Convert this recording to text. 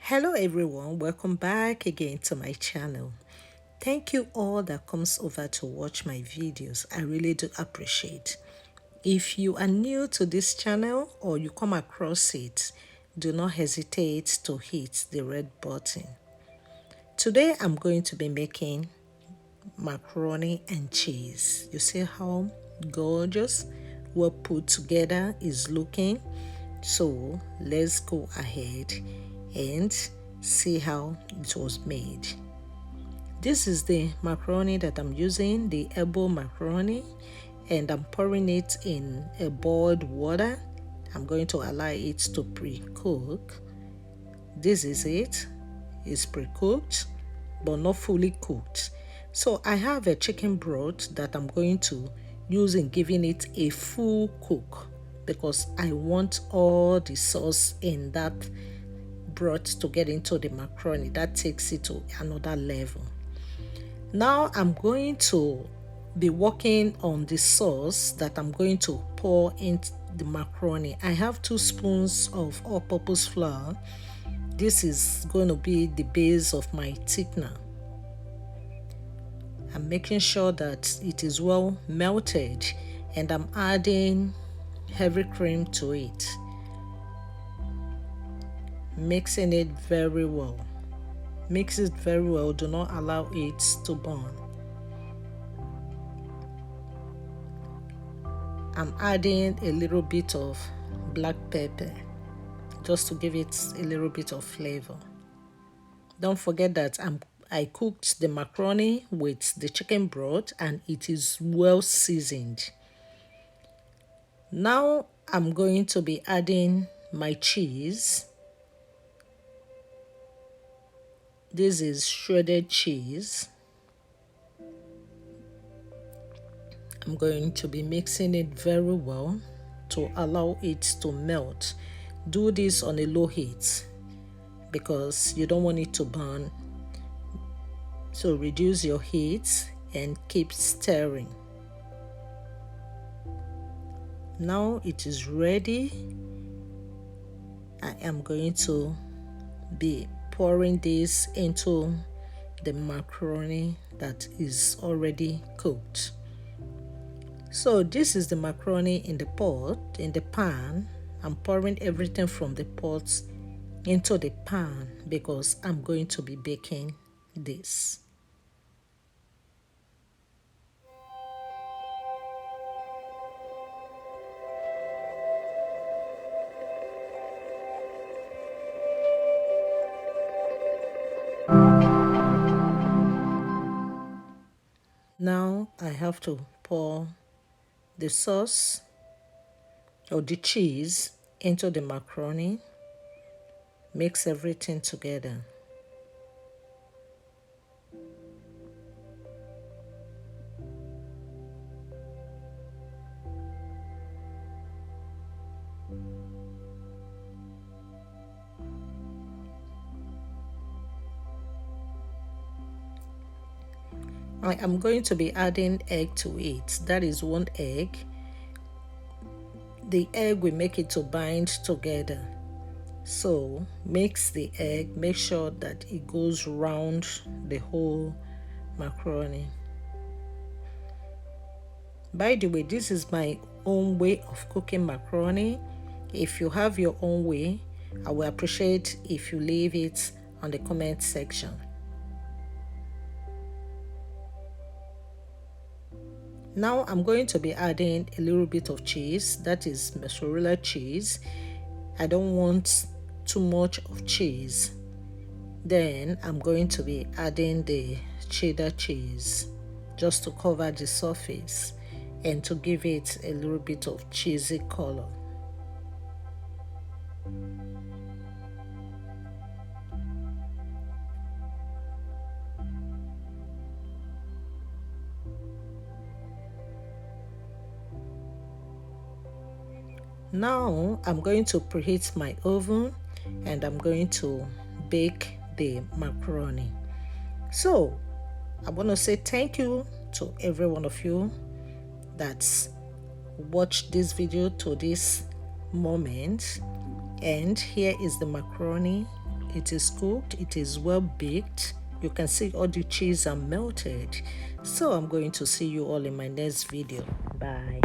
Hello everyone, welcome back again to my channel. Thank you all that comes over to watch my videos. I really do appreciate. If you are new to this channel or you come across it, do not hesitate to hit the red button. Today I'm going to be making macaroni and cheese. You see how gorgeous, well put together is looking? So let's go ahead and see how it was made. This is the macaroni that I'm using, the elbow macaroni, and I'm pouring it in a boiled water. I'm going to allow it to pre-cook. This is it. It's pre-cooked but not fully cooked. So I have a chicken broth that I'm going to use in giving it a full cook because I want all the sauce in that broth to get into the macaroni. That takes it to another level. Now I'm going to be working on the sauce that I'm going to pour into the macaroni. I have 2 spoons of all-purpose flour. This is going to be the base of my thickener. I'm making sure that it is well melted and I'm adding heavy cream to it. Mixing it very well. Mix it very well, do not allow it to burn. I'm adding a little bit of black pepper just to give it a little bit of flavor. Don't forget that I cooked the macaroni with the chicken broth and it is well seasoned. Now I'm going to be adding my cheese. This is shredded cheese. I'm going to be mixing it very well to allow it to melt. Do this on a low heat because you don't want it to burn. So reduce your heat and keep stirring. Now it is ready. I am going to be pouring this into the macaroni that is already cooked. So this is the macaroni in the pot, in the pan. I'm pouring everything from the pot into the pan because I'm going to be baking this. Now I have to pour the sauce or the cheese into the macaroni. Mix everything together. I am going to be adding egg to it. That is 1 egg. The egg will make it to bind together. So mix the egg, make sure that it goes round the whole macaroni. By the way, this is my own way of cooking macaroni. If you have your own way, I will appreciate if you leave it on the comment section. Now I'm going to be adding a little bit of cheese, that is mozzarella cheese. I don't want too much of cheese. Then I'm going to be adding the cheddar cheese just to cover the surface and to give it a little bit of cheesy color. Now I'm going to preheat my oven and I'm going to bake the macaroni. So I want to say thank you to every one of you that's watched this video to this moment. And here is the macaroni it is cooked, it is well baked. You can see all the cheese are melted. So I'm going to see you all in my next video. Bye.